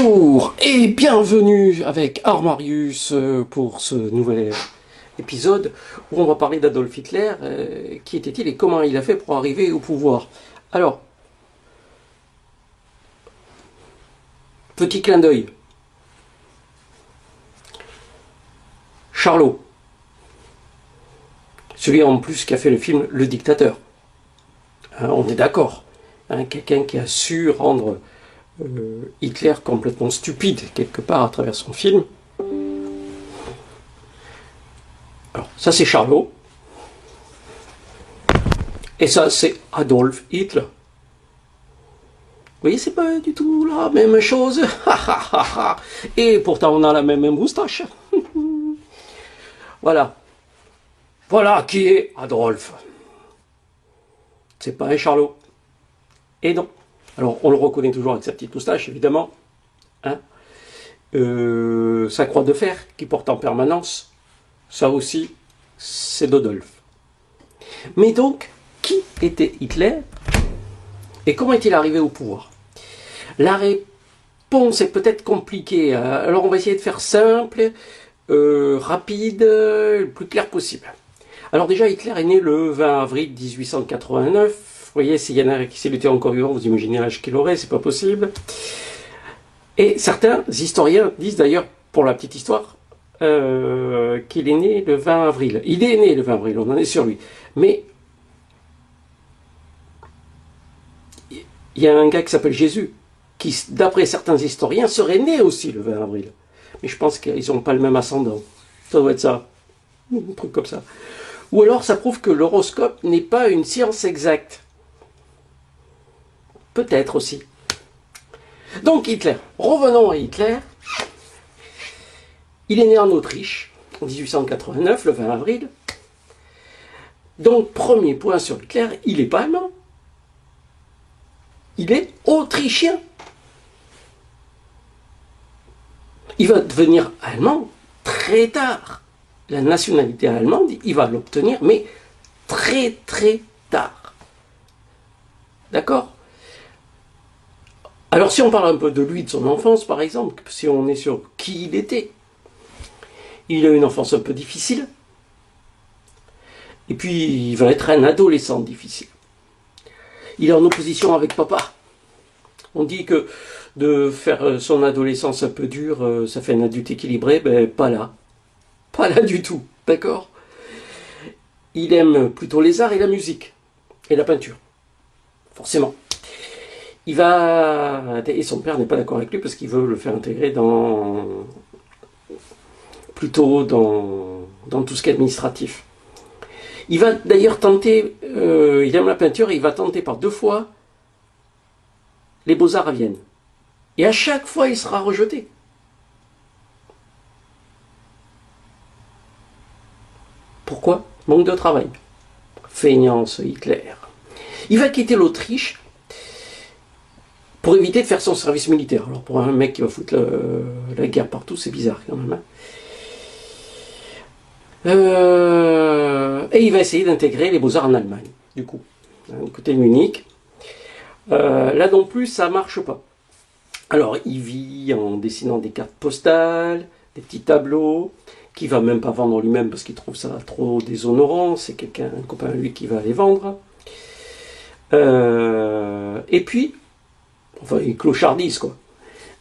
Bonjour et bienvenue avec Armarius pour ce nouvel épisode où on va parler d'Adolf Hitler. Qui était-il et comment il a fait pour arriver au pouvoir? Alors, petit clin d'œil. Charlot, celui en plus qui a fait le film Le Dictateur. On est d'accord. Quelqu'un qui a su rendre Hitler complètement stupide quelque part à travers son film. Alors ça c'est Charlot. Et ça c'est Adolf Hitler. Vous voyez, c'est pas du tout la même chose. Et pourtant on a la même moustache. Voilà. Voilà qui est Adolf. C'est pas un Charlot. Et non. Alors, on le reconnaît toujours avec sa petite moustache, évidemment. Sa croix de fer qu'il porte en permanence, ça aussi, c'est d'Adolf. Mais donc, qui était Hitler et comment est-il arrivé au pouvoir? La réponse est peut-être compliquée. Alors, on va essayer de faire simple, rapide, le plus clair possible. Alors déjà, Hitler est né le 20 avril 1889. Vous voyez, s'il y en a qui était encore vivant, vous imaginez l'âge qu'il aurait, c'est pas possible. Et certains historiens disent d'ailleurs, pour la petite histoire, qu'il est né le 20 avril. Il est né le 20 avril, on en est sur lui. Mais il y a un gars qui s'appelle Jésus, qui, d'après certains historiens, serait né aussi le 20 avril. Mais je pense qu'ils n'ont pas le même ascendant. Ça doit être ça. Un truc comme ça. Ou alors ça prouve que l'horoscope n'est pas une science exacte. Peut-être aussi. Donc Hitler, revenons à Hitler. Il est né en Autriche, en 1889, le 20 avril. Donc premier point sur Hitler, il n'est pas allemand. Il est autrichien. Il va devenir allemand très tard. La nationalité allemande, il va l'obtenir, mais très très tard. D'accord ? Alors si on parle un peu de lui, de son enfance par exemple, si on est sur qui il était, il a eu une enfance un peu difficile, et puis il va être un adolescent difficile. Il est en opposition avec papa. On dit que de faire son adolescence un peu dure, ça fait un adulte équilibré, ben pas là. Pas là du tout, d'accord? Il aime plutôt les arts et la musique, et la peinture, forcément. Et son père n'est pas d'accord avec lui parce qu'il veut le faire intégrer plutôt dans tout ce qui est administratif. Il va d'ailleurs tenter, il aime la peinture et il va tenter par 2 fois les Beaux-Arts à Vienne. Et à chaque fois, il sera rejeté. Pourquoi? Manque de travail. Feignant ce Hitler. Il va quitter l'Autriche pour éviter de faire son service militaire. Alors pour un mec qui va foutre la guerre partout, c'est bizarre quand même. Et il va essayer d'intégrer les Beaux-Arts en Allemagne, du coup. Du côté de Munich. Là non plus, ça marche pas. Alors il vit en dessinant des cartes postales, des petits tableaux, qu'il va même pas vendre lui-même parce qu'il trouve ça trop déshonorant. C'est un copain à lui qui va les vendre. Et puis, enfin, il clochardise, quoi.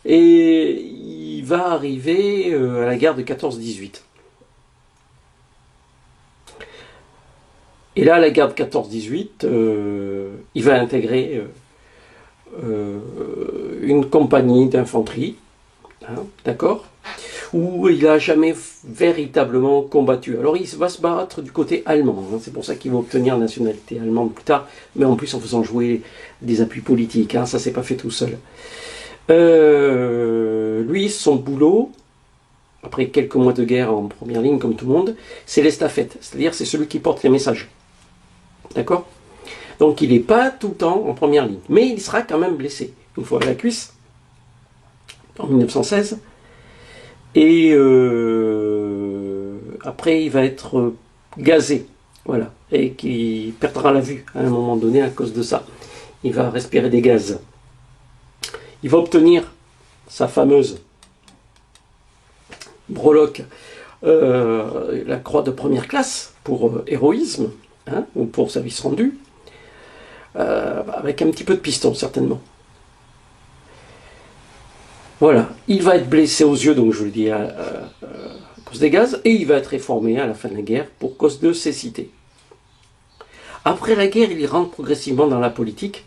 Et il va arriver à la guerre de 14-18. Et là, à la guerre de 14-18, il va intégrer une compagnie d'infanterie, d'accord, où il n'a jamais véritablement combattu. Alors il va se battre du côté allemand, c'est pour ça qu'il va obtenir la nationalité allemande plus tard, mais en plus en faisant jouer des appuis politiques, ça s'est pas fait tout seul. Lui, son boulot, après quelques mois de guerre en première ligne comme tout le monde, c'est l'estafette, c'est-à-dire c'est celui qui porte les messages. D'accord ? Donc il n'est pas tout le temps en première ligne, mais il sera quand même blessé, une fois à la cuisse, en 1916, et après il va être gazé, voilà, et qui perdra la vue à un moment donné à cause de ça. Il va respirer des gaz. Il va obtenir sa fameuse breloque, la croix de première classe pour héroïsme, hein, ou pour service rendu, avec un petit peu de piston certainement. Voilà, il va être blessé aux yeux, donc je vous le dis, à cause des gaz, et il va être réformé à la fin de la guerre pour cause de cécité. Après la guerre, il rentre progressivement dans la politique,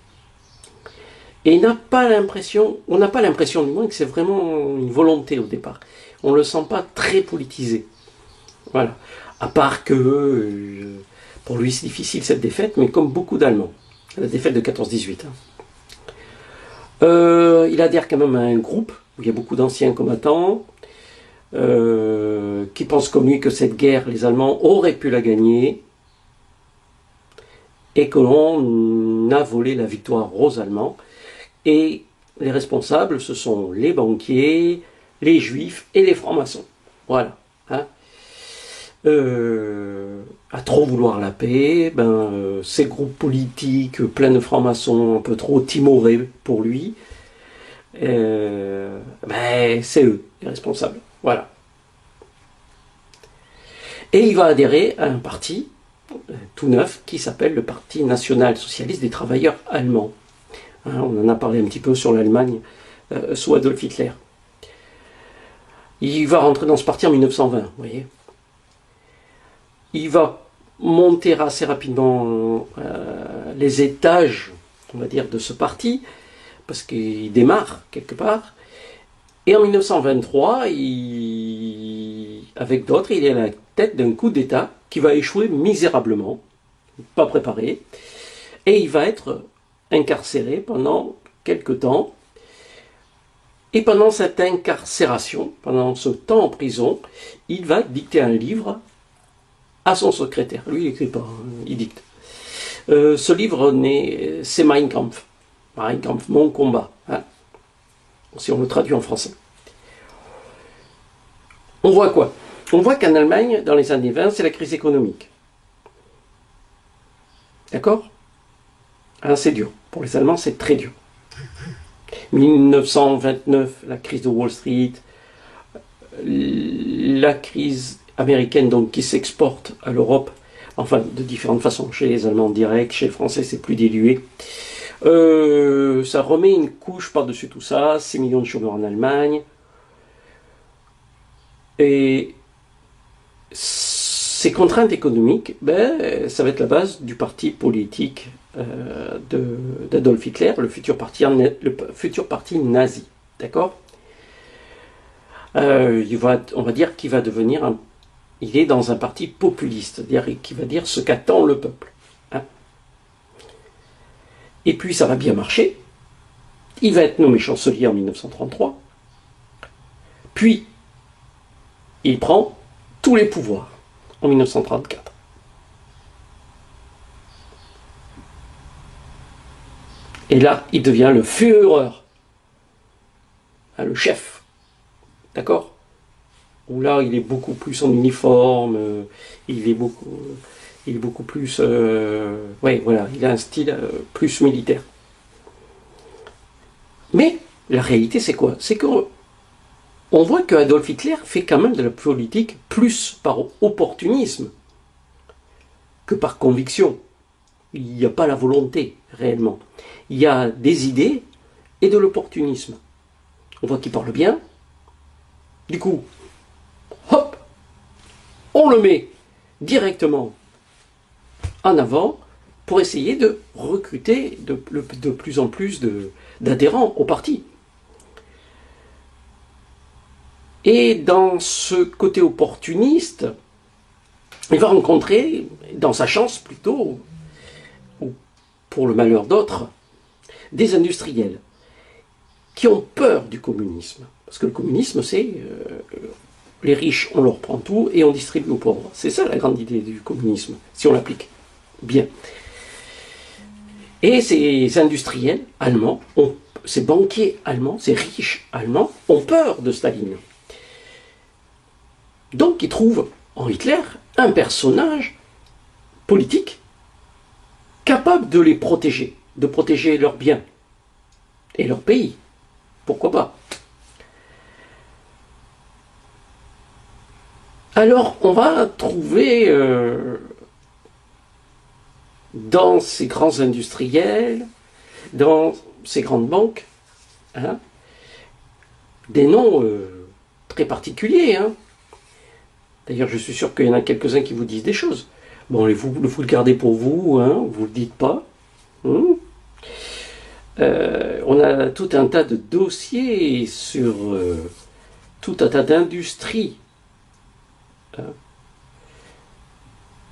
et on n'a pas l'impression du moins que c'est vraiment une volonté au départ. On ne le sent pas très politisé. Voilà. À part que, pour lui c'est difficile cette défaite, mais comme beaucoup d'Allemands. La défaite de 14-18. Il adhère quand même à un groupe où il y a beaucoup d'anciens combattants qui pensent comme lui que cette guerre, les Allemands auraient pu la gagner et que l'on a volé la victoire aux Allemands. Et les responsables, ce sont les banquiers, les juifs et les francs-maçons. Voilà. Hein. À trop vouloir la paix, ces groupes politiques pleins de francs-maçons un peu trop timorés pour lui, c'est eux les responsables. Voilà. Et il va adhérer à un parti tout neuf qui s'appelle le Parti national-socialiste des travailleurs allemands. Hein, on en a parlé un petit peu sur l'Allemagne sous Adolf Hitler. Il va rentrer dans ce parti en 1920, vous voyez. Il va monter assez rapidement les étages, on va dire, de ce parti, parce qu'il démarre quelque part. Et en 1923, avec d'autres, il est à la tête d'un coup d'État qui va échouer misérablement, pas préparé, et il va être incarcéré pendant quelque temps. Et pendant cette incarcération, pendant ce temps en prison, il va dicter un livre à son secrétaire. Lui, il n'écrit pas, il dicte. Ce livre, c'est Mein Kampf. Mein Kampf, mon combat. Hein, si on le traduit en français. On voit quoi? On voit qu'en Allemagne, dans les années 20, c'est la crise économique. D'accord? Hein, c'est dur. Pour les Allemands, c'est très dur. 1929, la crise de Wall Street, la crise américaine donc qui s'exporte à l'Europe, enfin de différentes façons, chez les Allemands direct, chez les Français c'est plus dilué. Ça remet une couche par-dessus tout ça, 6 millions de chômeurs en Allemagne. Et ces contraintes économiques, ça va être la base du parti politique d'Adolf Hitler, le futur parti nazi. D'accord? On va dire qu'il va devenir il est dans un parti populiste, c'est-à-dire qui va dire ce qu'attend le peuple. Hein. Et puis ça va bien marcher. Il va être nommé chancelier en 1933. Puis il prend tous les pouvoirs en 1934. Et là, il devient le Führer, hein, le chef. D'accord? Où là, il est beaucoup plus en uniforme, il est beaucoup plus... ouais, voilà, il a un style plus militaire. Mais la réalité, c'est quoi? C'est qu'on voit que Adolf Hitler fait quand même de la politique plus par opportunisme que par conviction. Il n'y a pas la volonté, réellement. Il y a des idées et de l'opportunisme. On voit qu'il parle bien. Du coup, hop, on le met directement en avant pour essayer de recruter de plus en plus d'adhérents au parti. Et dans ce côté opportuniste, il va rencontrer, dans sa chance plutôt, ou pour le malheur d'autres, des industriels qui ont peur du communisme. Parce que le communisme, c'est les riches, on leur prend tout et on distribue aux pauvres. C'est ça la grande idée du communisme, si on l'applique bien. Et ces industriels allemands, ces banquiers allemands, ces riches allemands, ont peur de Staline. Donc ils trouvent en Hitler un personnage politique capable de les protéger, de protéger leurs biens et leur pays. Pourquoi pas? Alors, on va trouver dans ces grands industriels, dans ces grandes banques, hein, des noms très particuliers. Hein. D'ailleurs, je suis sûr qu'il y en a quelques-uns qui vous disent des choses. Bon, vous le gardez pour vous, hein, vous ne le dites pas. Hein. On a tout un tas de dossiers sur tout un tas d'industries hein,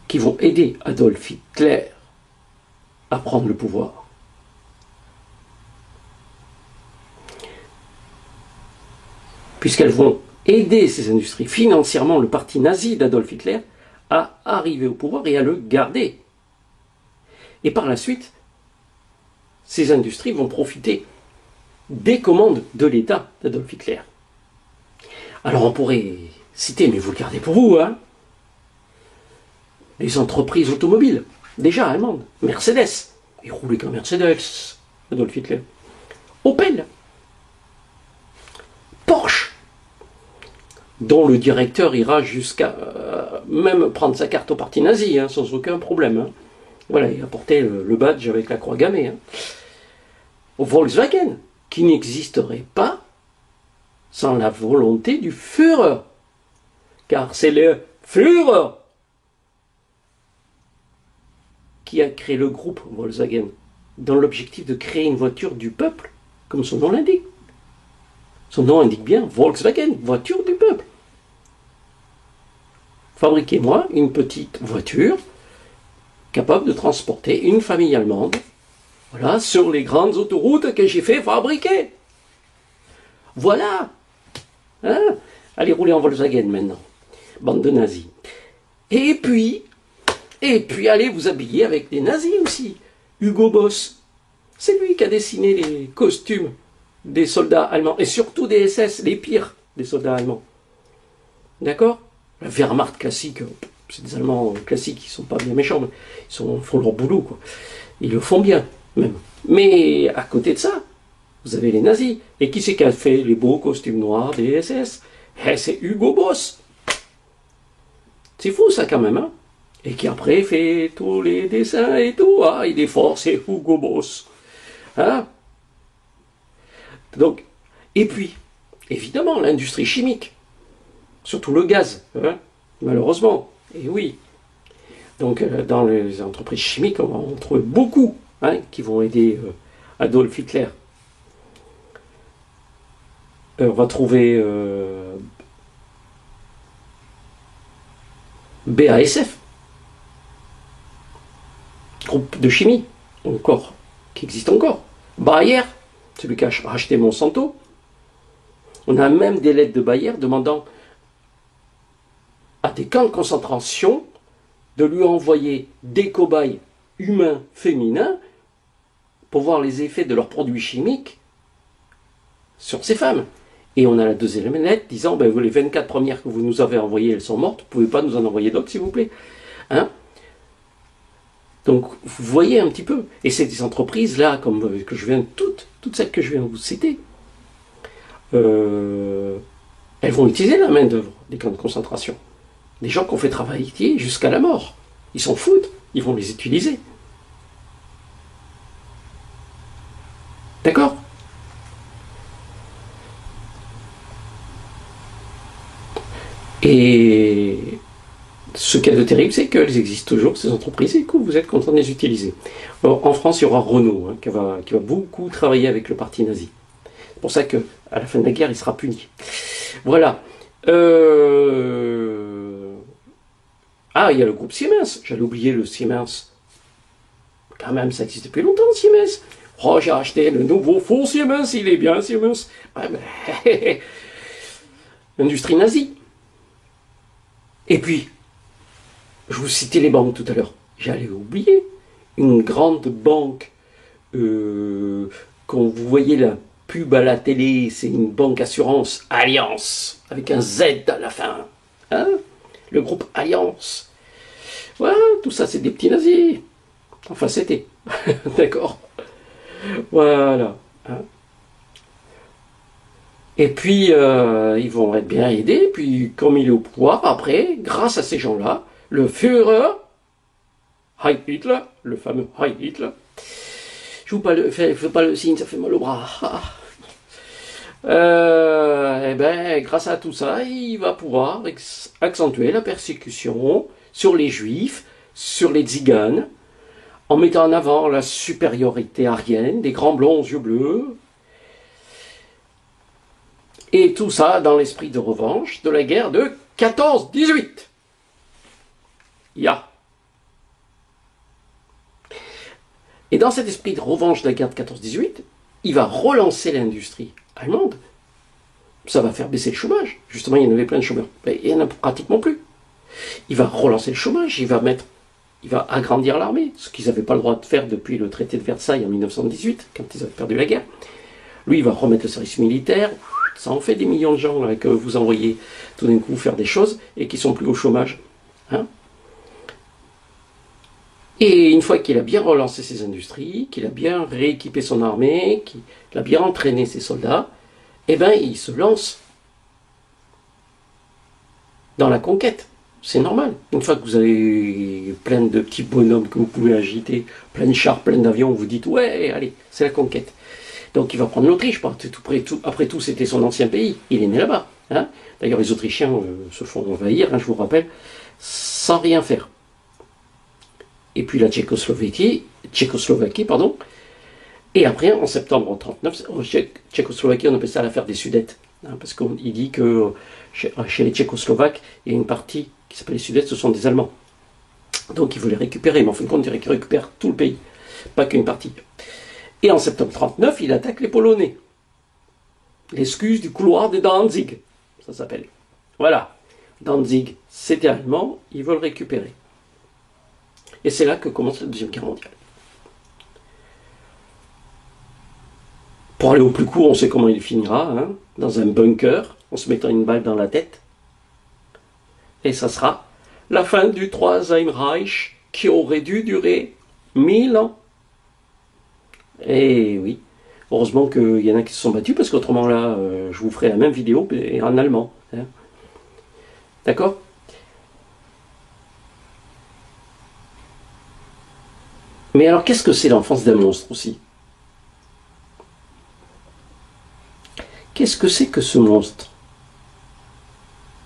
qui vont aider Adolf Hitler à prendre le pouvoir. Puisqu'elles vont aider ces industries financièrement, le parti nazi d'Adolf Hitler, à arriver au pouvoir et à le garder. Et par la suite, ces industries vont profiter des commandes de l'État d'Adolf Hitler. Alors on pourrait citer, mais vous le gardez pour vous, hein, les entreprises automobiles, déjà allemandes, Mercedes, il roulait qu'un Mercedes, Adolf Hitler, Opel, Porsche, dont le directeur ira jusqu'à même prendre sa carte au parti nazi, hein, sans aucun problème. Hein. Voilà, il a porté le badge avec la croix gammée. Hein. Volkswagen, qui n'existerait pas sans la volonté du Führer. Car c'est le Führer qui a créé le groupe Volkswagen dans l'objectif de créer une voiture du peuple, comme son nom l'indique. Son nom indique bien Volkswagen, voiture du peuple. Fabriquez-moi une petite voiture capable de transporter une famille allemande, voilà, sur les grandes autoroutes que j'ai fait fabriquer. Voilà. Hein? Allez rouler en Volkswagen maintenant. Bande de nazis. Et puis, allez vous habiller avec des nazis aussi. Hugo Boss. C'est lui qui a dessiné les costumes des soldats allemands. Et surtout des SS, les pires des soldats allemands. D'accord? La Wehrmacht classique, c'est des Allemands classiques, ils sont pas bien méchants, mais ils font leur boulot, quoi. Ils le font bien, même. Mais à côté de ça, vous avez les nazis. Et qui c'est qui a fait les beaux costumes noirs des SS? Eh, c'est Hugo Boss. C'est fou ça quand même, hein? Et qui après fait tous les dessins et tout. Ah, il est fort, c'est Hugo Boss. Hein? Donc, et puis, évidemment, l'industrie chimique. Surtout le gaz, hein, malheureusement. Et oui. Donc, dans les entreprises chimiques, on va en trouver beaucoup hein, qui vont aider Adolf Hitler. On va trouver BASF, groupe de chimie, encore, qui existe encore. Bayer, celui qui a racheté Monsanto. On a même des lettres de Bayer demandant à des camps de concentration de lui envoyer des cobayes humains féminins pour voir les effets de leurs produits chimiques sur ces femmes. Et on a la deuxième lettre disant ben, les 24 premières que vous nous avez envoyées, elles sont mortes, vous ne pouvez pas nous en envoyer d'autres, s'il vous plaît. Hein? Donc, vous voyez un petit peu. Et c'est des entreprises, là, comme que je viens de toutes celles que je viens de vous citer, elles vont utiliser la main-d'œuvre des camps de concentration. Des gens qui ont fait travailler jusqu'à la mort. Ils s'en foutent, ils vont les utiliser. D'accord? Et ce qu'il y a de terrible, c'est qu'elles existent toujours, ces entreprises, et que vous êtes content de les utiliser. Alors, en France, il y aura Renault, hein, qui va beaucoup travailler avec le parti nazi. C'est pour ça qu'à la fin de la guerre, il sera puni. Voilà. Ah, il y a le groupe Siemens. J'allais oublier le Siemens. Quand même, ça existe depuis longtemps, Siemens. Oh, j'ai acheté le nouveau faux Siemens, il est bien, Siemens. Ouais, mais... L'industrie nazie. Et puis, je vous citais les banques tout à l'heure. J'allais oublier. Une grande banque, quand vous voyez la pub à la télé, c'est une banque assurance Allianz, avec un Z à la fin. Hein? Le groupe Allianz. Voilà, tout ça, c'est des petits nazis. Enfin, c'était. D'accord. Voilà. Hein? Et puis, ils vont être bien aidés. Puis, comme il est au pouvoir, après, grâce à ces gens-là, le Führer, Heil Hitler, le fameux Heil Hitler, je ne fais pas le signe, ça fait mal au bras. Et ben, grâce à tout ça, il va pouvoir accentuer la persécution sur les juifs, sur les tziganes, en mettant en avant la supériorité aryenne, des grands blonds aux yeux bleus, et tout ça dans l'esprit de revanche de la guerre de 14-18. Ya. Et dans cet esprit de revanche de la guerre de 14-18, il va relancer l'industrie allemande. Ça va faire baisser le chômage. Justement, il y en avait plein de chômeurs. Mais il n'y en a pratiquement plus. Il va relancer le chômage, il va agrandir l'armée, ce qu'ils n'avaient pas le droit de faire depuis le traité de Versailles en 1918, quand ils avaient perdu la guerre. Lui, il va remettre le service militaire. Ça en fait des millions de gens là, que vous envoyez tout d'un coup faire des choses et qui sont plus au chômage. Hein. Et une fois qu'il a bien relancé ses industries, qu'il a bien rééquipé son armée, qu'il a bien entraîné ses soldats, eh ben, il se lance dans la conquête. C'est normal. Une fois que vous avez plein de petits bonhommes que vous pouvez agiter, plein de chars, plein d'avions, vous dites ouais, allez, c'est la conquête. Donc il va prendre l'Autriche. Après tout, c'était son ancien pays. Il est né là-bas. Hein. D'ailleurs, les Autrichiens se font envahir, hein, je vous rappelle, sans rien faire. Et puis la Tchécoslovaquie, pardon. Et après, en septembre 1939, en Tchécoslovaquie, on appelle ça l'affaire des Sudètes. Hein, parce qu'il dit que chez les Tchécoslovaques, il y a une partie qui s'appelle les Sudètes, ce sont des Allemands. Donc il veut les récupérer, mais en fin de compte, il récupère tout le pays, pas qu'une partie. Et en septembre 1939, il attaque les Polonais. L'excuse du couloir de Danzig, ça s'appelle. Voilà. Danzig, c'était allemand, ils veulent récupérer. Et c'est là que commence la Deuxième Guerre mondiale. Pour aller au plus court, on sait comment il finira, hein, dans un bunker, en se mettant une balle dans la tête. Et ça sera la fin du Troisième Reich, qui aurait dû durer 1000 ans. Et oui, heureusement qu'il y en a qui se sont battus, parce qu'autrement là, je vous ferai la même vidéo, mais en allemand. Hein. D'accord ? Mais alors, qu'est-ce que c'est l'enfance d'un monstre aussi ? Qu'est-ce que c'est que ce monstre ?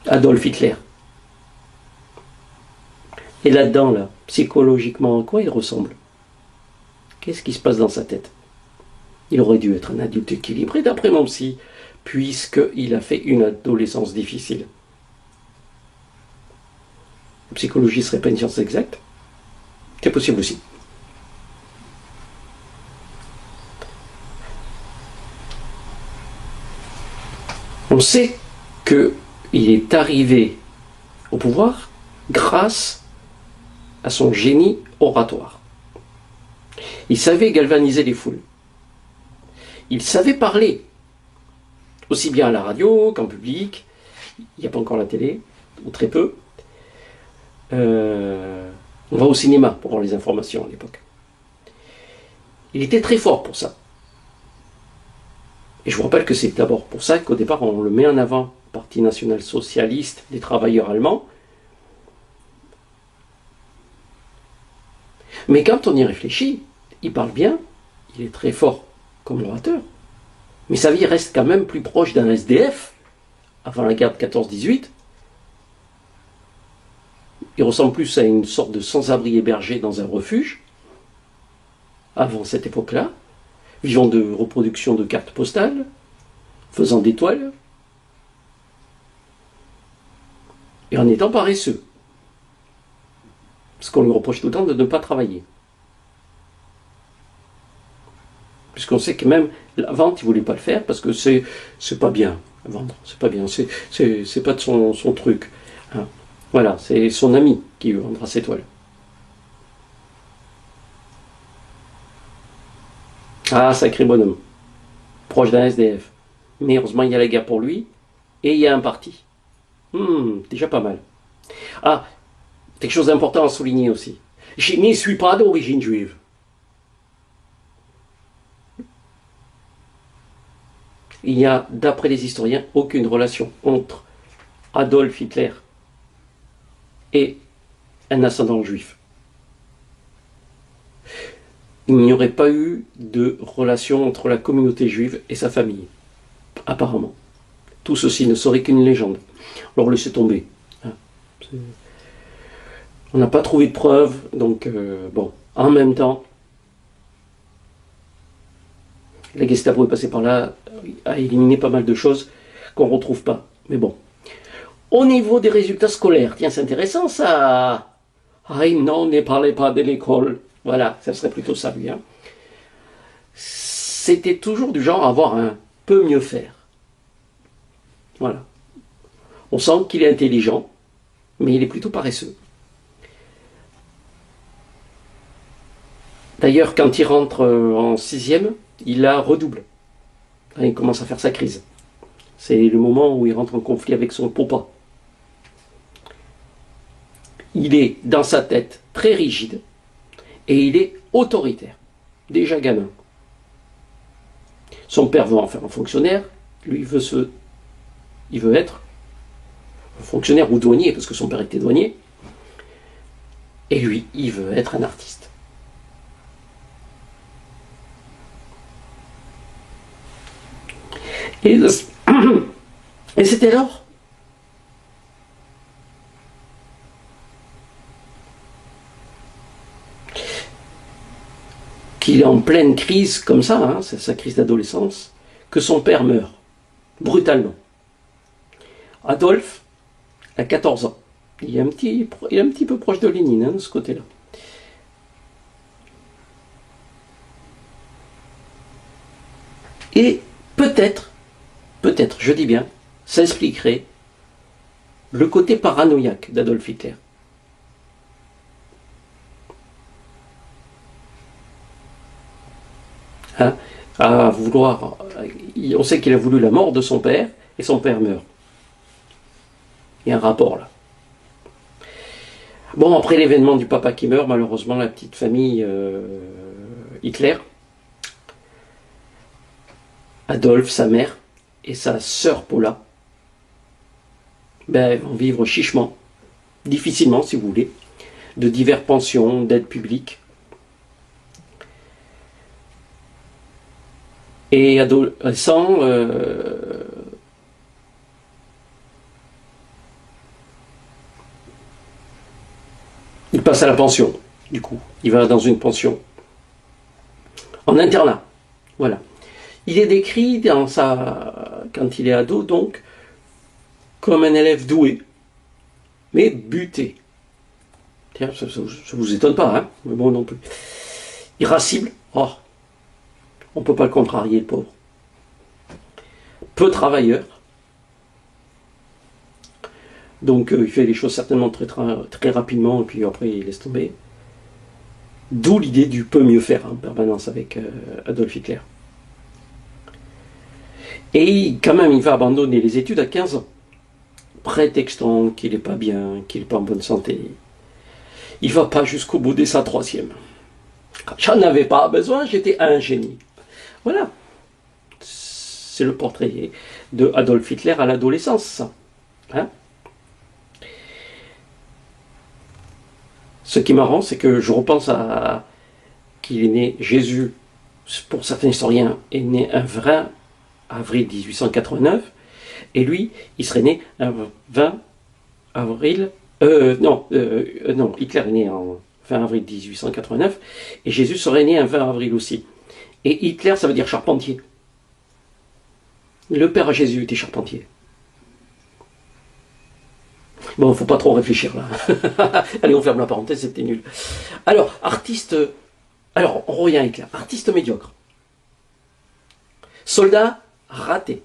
Adolf Hitler. Et là-dedans, là, psychologiquement, à quoi il ressemble ? Qu'est-ce qui se passe dans sa tête ? Il aurait dû être un adulte équilibré, d'après mon psy, puisqu'il a fait une adolescence difficile. La psychologie serait pas une science exacte ? C'est possible aussi. On sait qu'il est arrivé au pouvoir grâce à son génie oratoire. Il savait galvaniser les foules. Il savait parler, aussi bien à la radio qu'en public. Il n'y a pas encore la télé, ou très peu. On va au cinéma pour voir les informations à l'époque. Il était très fort pour ça. Et je vous rappelle que c'est d'abord pour ça qu'au départ on le met en avant, Parti national socialiste des travailleurs allemands. Mais quand on y réfléchit, il parle bien, il est très fort comme orateur, mais sa vie reste quand même plus proche d'un SDF avant la guerre de 14-18. Il ressemble plus à une sorte de sans-abri hébergé dans un refuge, avant cette époque-là, vivant de reproduction de cartes postales, faisant des toiles, et en étant paresseux. Parce qu'on lui reproche tout le temps de ne pas travailler. Puisqu'on sait que même la vente, il ne voulait pas le faire, parce que c'est pas bien, vendre, c'est pas bien, c'est pas de son truc. Hein. Voilà, c'est son ami qui lui vendra ses toiles. Ah, sacré bonhomme. Proche d'un SDF. Mais heureusement, il y a la guerre pour lui. Et il y a un parti. Déjà pas mal. Ah, quelque chose d'important à souligner aussi. Je n'y suis pas d'origine juive. Il n'y a, d'après les historiens, aucune relation entre Adolf Hitler et un ascendant juif. Il n'y aurait pas eu de relation entre la communauté juive et sa famille, apparemment. Tout ceci ne serait qu'une légende. Alors laissez tomber. On n'a pas trouvé de preuves, donc bon. En même temps, la Gestapo est passée par là, a éliminé pas mal de choses qu'on ne retrouve pas. Mais bon. Au niveau des résultats scolaires, tiens, c'est intéressant ça. Ah non, ne parlez pas de l'école. Voilà, ça serait plutôt ça, lui. Hein. C'était toujours du genre à avoir un peu mieux faire. Voilà. On sent qu'il est intelligent, mais il est plutôt paresseux. D'ailleurs, quand il rentre en 6e, il la redouble. Il commence à faire sa crise. C'est le moment où il rentre en conflit avec son papa. Il est, dans sa tête, très rigide et il est autoritaire. Déjà gamin. Son père veut en faire un fonctionnaire. Lui, il veut être fonctionnaire ou douanier, parce que son père était douanier. Et lui, il veut être un artiste. Et c'était alors qu'il est en pleine crise comme ça, hein, c'est sa crise d'adolescence, que son père meurt, brutalement. Adolphe a 14 ans. Il est un petit peu proche de Lénine, hein, de ce côté-là. Et peut-être, je dis bien, ça expliquerait le côté paranoïaque d'Adolf Hitler. Hein, à vouloir, on sait qu'il a voulu la mort de son père, et son père meurt. Il y a un rapport là. Bon, après l'événement du papa qui meurt, malheureusement, la petite famille Hitler, Adolphe, sa mère, et sa sœur Paula, ben, vont vivre chichement, difficilement si vous voulez, de diverses pensions, d'aides publiques. Et adolescent, il passe à la pension, du coup. Il va dans une pension. En internat, voilà. Il est décrit quand il est ado, donc, comme un élève doué, mais buté. Tiens, ça vous étonne pas, hein, mais bon non plus. Irascible, oh, on ne peut pas le contrarier, le pauvre. Peu travailleur. Donc il fait les choses certainement très rapidement, et puis après il laisse tomber. D'où l'idée du peut mieux faire en permanence avec Adolf Hitler. Et quand même, il va abandonner les études à 15 ans, prétextant qu'il n'est pas bien, qu'il n'est pas en bonne santé. Il ne va pas jusqu'au bout de sa 3e. J'en avais pas besoin, j'étais un génie. Voilà. C'est le portrait de Adolf Hitler à l'adolescence, ça. Hein? Ce qui est marrant, c'est que je repense à qu'il est né, Jésus, pour certains historiens, est né un vrai avril 1889, et lui, il serait né un 20 avril, non, Hitler est né en 20 avril 1889, et Jésus serait né un 20 avril aussi. Et Hitler, ça veut dire charpentier. Le père Jésus était charpentier. Bon, faut pas trop réfléchir là. Allez, on ferme la parenthèse, c'était nul. Alors, on revient à Hitler. Artiste médiocre. Soldat raté.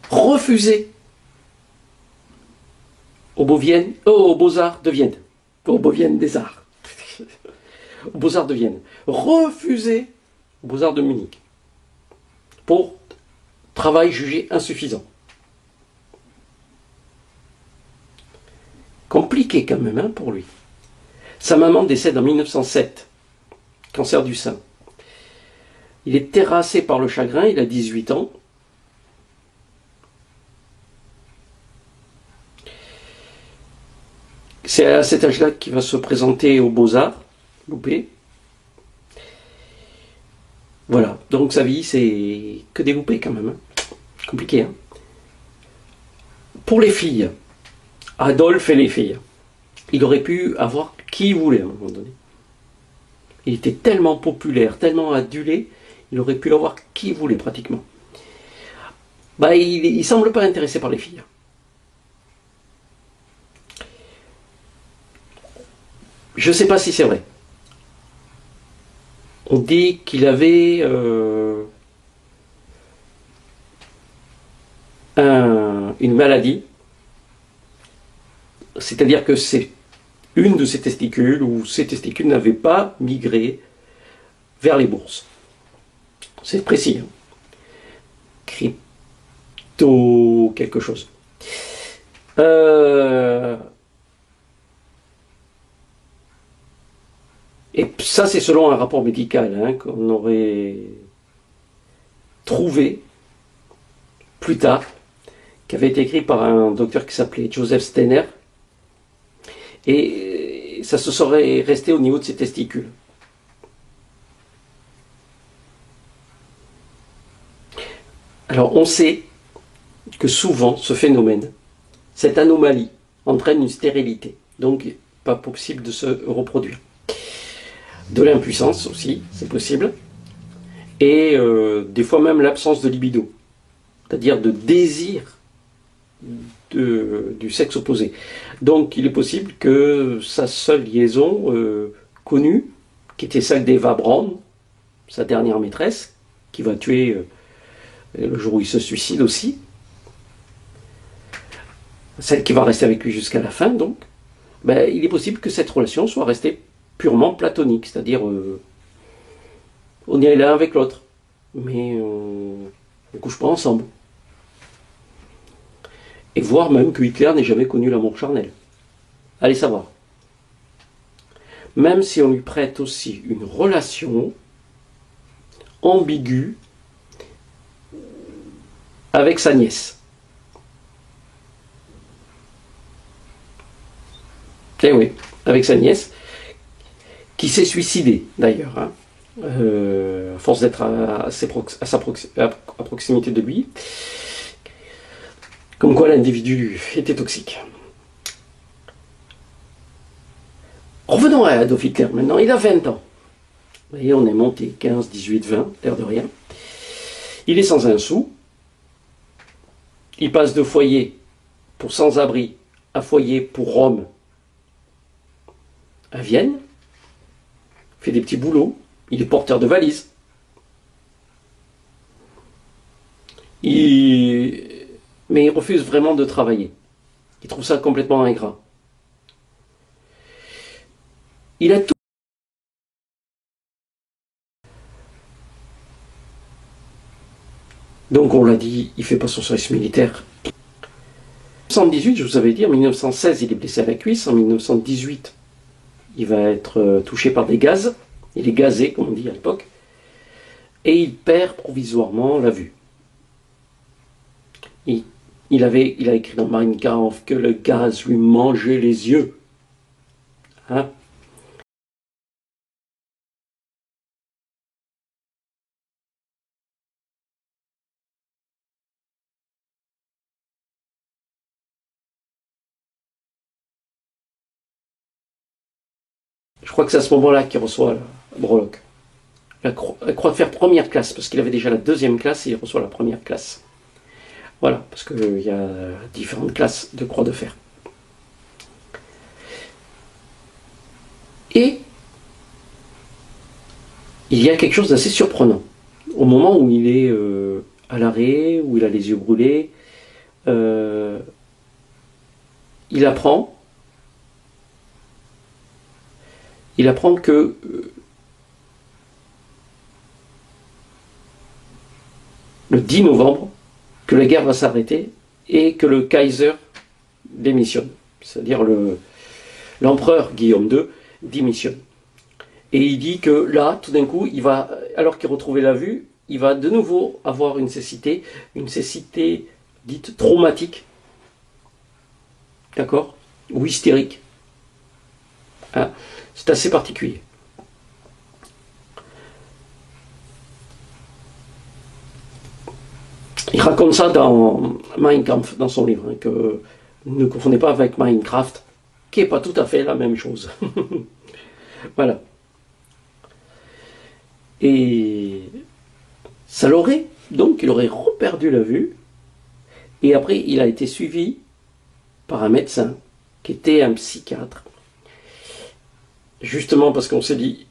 Refusé aux Beaux-Arts de Vienne. Aux Beaux-Vienne des Arts. Aux Beaux-Arts de Vienne. Refusé aux Beaux-Arts de Munich. Pour travail jugé insuffisant. Compliqué quand même, hein, pour lui. Sa maman décède en 1907. Cancer du sein. Il est terrassé par le chagrin, il a 18 ans. C'est à cet âge-là qu'il va se présenter aux Beaux-Arts, loupé. Voilà, donc sa vie, c'est que des loupés quand même. Hein. Compliqué, hein. Pour les filles, Adolphe et les filles, il aurait pu avoir qui il voulait à un moment donné. Il était tellement populaire, tellement adulé, il aurait pu avoir qui il voulait pratiquement. Bah, il semble pas intéressé par les filles. Je ne sais pas si c'est vrai. On dit qu'il avait une maladie, c'est-à-dire que c'est une de ses testicules ou ses testicules n'avaient pas migré vers les bourses. C'est précis. Hein. Crypto quelque chose. Et ça, c'est selon un rapport médical hein, qu'on aurait trouvé plus tard, qui avait été écrit par un docteur qui s'appelait Joseph Steiner. Et ça se serait resté au niveau de ses testicules. Alors, on sait que souvent, ce phénomène, cette anomalie, entraîne une stérilité. Donc, pas possible de se reproduire. De l'impuissance aussi, c'est possible. Et des fois même l'absence de libido. C'est-à-dire de désir du sexe opposé. Donc il est possible que sa seule liaison connue, qui était celle d'Eva Braun, sa dernière maîtresse, qui va tuer le jour où il se suicide aussi, celle qui va rester avec lui jusqu'à la fin donc, ben, il est possible que cette relation soit restée purement platonique, c'est-à-dire on est l'un avec l'autre, mais on ne couche pas ensemble. Et voire même que Hitler n'ait jamais connu l'amour charnel. Allez savoir. Même si on lui prête aussi une relation ambiguë avec sa nièce. Eh oui, avec sa nièce, qui s'est suicidée d'ailleurs, hein, à force d'être à proximité de lui. Comme quoi l'individu était toxique. Revenons à Adolf Hitler maintenant, il a 20 ans. Vous voyez, on est monté 15, 18, 20, l'air de rien. Il est sans un sou. Il passe de foyer pour sans-abri à foyer pour Rome à Vienne. Il fait des petits boulots. Il est porteur de valises. Mais il refuse vraiment de travailler. Il trouve ça complètement ingrat. Il a tout. Donc on l'a dit, il ne fait pas son service militaire. En 1918, je vous avais dit, en 1916, il est blessé à la cuisse. En 1918, il va être touché par des gaz. Il est gazé, comme on dit à l'époque. Et il perd provisoirement la vue. Il a écrit dans Mein Kampf que le gaz lui mangeait les yeux. Hein? Je crois que c'est à ce moment-là qu'il reçoit la breloque. Il croit faire première classe, parce qu'il avait déjà la deuxième classe et il reçoit la première classe. Voilà, parce qu'il y a différentes classes de croix de fer. Et il y a quelque chose d'assez surprenant. Au moment où il est à l'arrêt, où il a les yeux brûlés, il apprend que le 10 novembre, que la guerre va s'arrêter et que le Kaiser démissionne. C'est-à-dire l'empereur Guillaume II démissionne. Et il dit que là, tout d'un coup, il va, alors qu'il retrouvait la vue, il va de nouveau avoir une cécité dite traumatique, d'accord, ou hystérique. Hein, c'est assez particulier. Il raconte ça dans Mein Kampf, dans son livre, hein, que ne confondez pas avec Minecraft, qui n'est pas tout à fait la même chose. Voilà. Et ça l'aurait, donc il aurait reperdu la vue, et après il a été suivi par un médecin, qui était un psychiatre, justement parce qu'on s'est dit,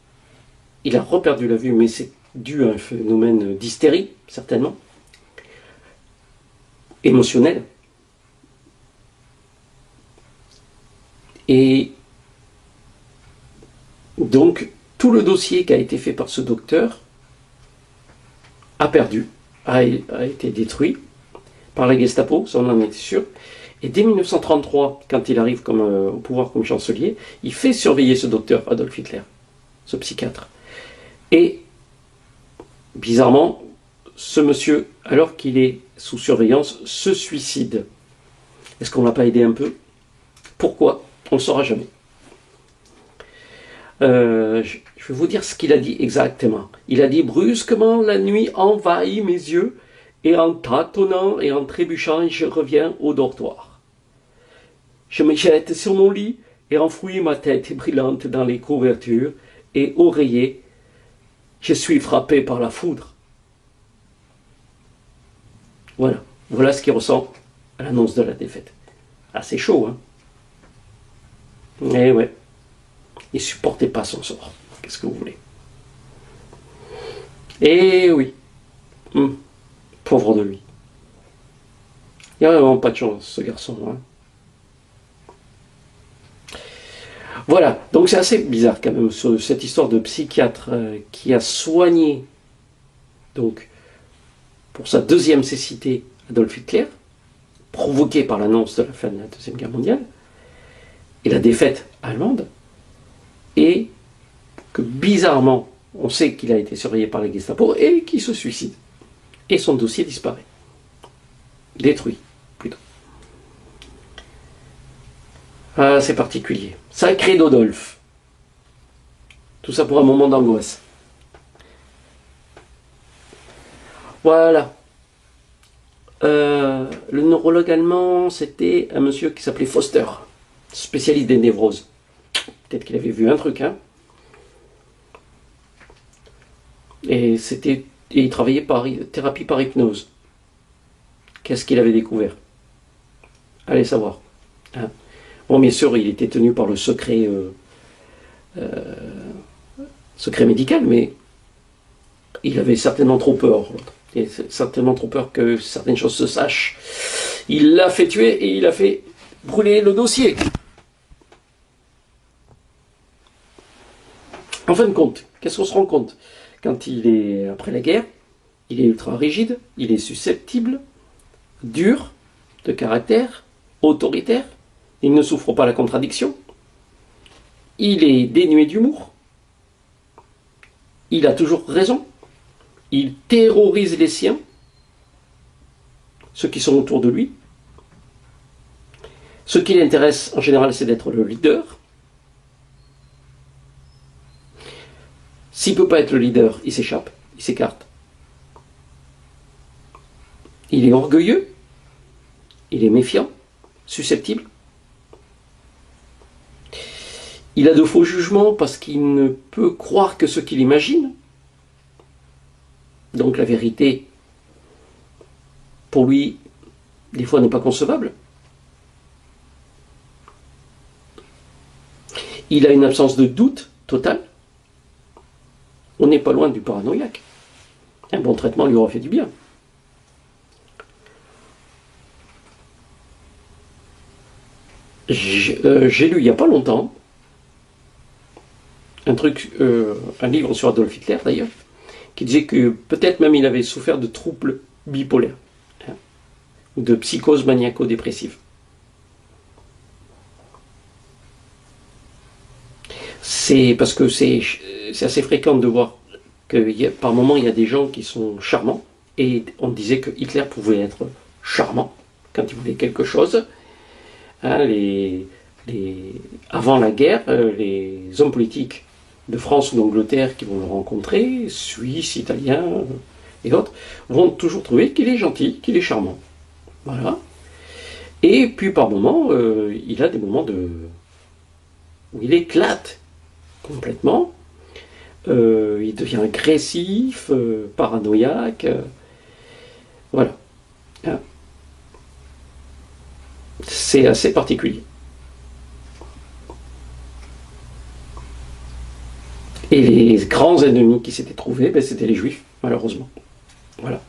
il a reperdu la vue, mais c'est dû à un phénomène d'hystérie, certainement, émotionnel. Et donc, tout le dossier qui a été fait par ce docteur a été détruit par la Gestapo, ça on en était sûr. Et dès 1933, quand il arrive au pouvoir comme chancelier, il fait surveiller ce docteur, Adolf Hitler, ce psychiatre. Et, bizarrement, ce monsieur, alors qu'il est sous surveillance, se suicide. Est-ce qu'on ne l'a pas aidé un peu? Pourquoi? On ne le saura jamais. Je vais vous dire ce qu'il a dit exactement. Il a dit: brusquement, la nuit envahit mes yeux, et en tâtonnant et en trébuchant, je reviens au dortoir. Je me jette sur mon lit et enfouis ma tête brillante dans les couvertures, et oreiller, je suis frappé par la foudre. Voilà. Voilà ce qu'il ressent à l'annonce de la défaite. Ah, c'est chaud, hein? Eh ouais. Il supportait pas son sort. Qu'est-ce que vous voulez? Eh oui. Pauvre de lui. Il n'y a vraiment pas de chance, ce garçon. Hein. Voilà. Donc c'est assez bizarre quand même, cette histoire de psychiatre qui a soigné, donc, pour sa deuxième cécité, Adolf Hitler, provoquée par l'annonce de la fin de la Deuxième Guerre mondiale, et la défaite allemande, et que bizarrement, on sait qu'il a été surveillé par la Gestapo et qu'il se suicide. Et son dossier disparaît. Détruit, plutôt. Ah, c'est particulier. Sacré Dodolphe. Tout ça pour un moment d'angoisse. Voilà. Le neurologue allemand, c'était un monsieur qui s'appelait Foster, spécialiste des névroses. Peut-être qu'il avait vu un truc, hein. Et il travaillait par thérapie par hypnose. Qu'est-ce qu'il avait découvert? Allez savoir. Hein. Bon, bien sûr, il était tenu par le secret médical, mais il avait certainement trop peur. Il avait certainement trop peur que certaines choses se sachent. Il l'a fait tuer et il a fait brûler le dossier. En fin de compte, qu'est-ce qu'on se rend compte? Quand il est après la guerre, il est ultra rigide, il est susceptible, dur de caractère, autoritaire, il ne souffre pas la contradiction, il est dénué d'humour, il a toujours raison, il terrorise les siens, ceux qui sont autour de lui. Ce qui l'intéresse en général, c'est d'être le leader. S'il ne peut pas être le leader, il s'échappe, il s'écarte. Il est orgueilleux, il est méfiant, susceptible. Il a de faux jugements parce qu'il ne peut croire que ce qu'il imagine. Donc la vérité, pour lui, des fois n'est pas concevable. Il a une absence de doute totale. On n'est pas loin du paranoïaque. Un bon traitement lui aurait fait du bien. J'ai lu il n'y a pas longtemps un livre sur Adolf Hitler d'ailleurs, qui disait que peut-être même il avait souffert de troubles bipolaires, hein, ou de psychose maniaco-dépressive. C'est parce que c'est assez fréquent de voir que par moments il y a des gens qui sont charmants, et on disait que Hitler pouvait être charmant quand il voulait quelque chose. Hein, avant la guerre, les hommes politiques de France ou d'Angleterre qui vont le rencontrer, Suisses, Italiens et autres, vont toujours trouver qu'il est gentil, qu'il est charmant. Voilà. Et puis par moments, il a des moments où il éclate complètement. Il devient agressif, paranoïaque. Voilà. Hein. C'est assez particulier. Et les grands ennemis qui s'étaient trouvés, ben, c'était les juifs, malheureusement. Voilà.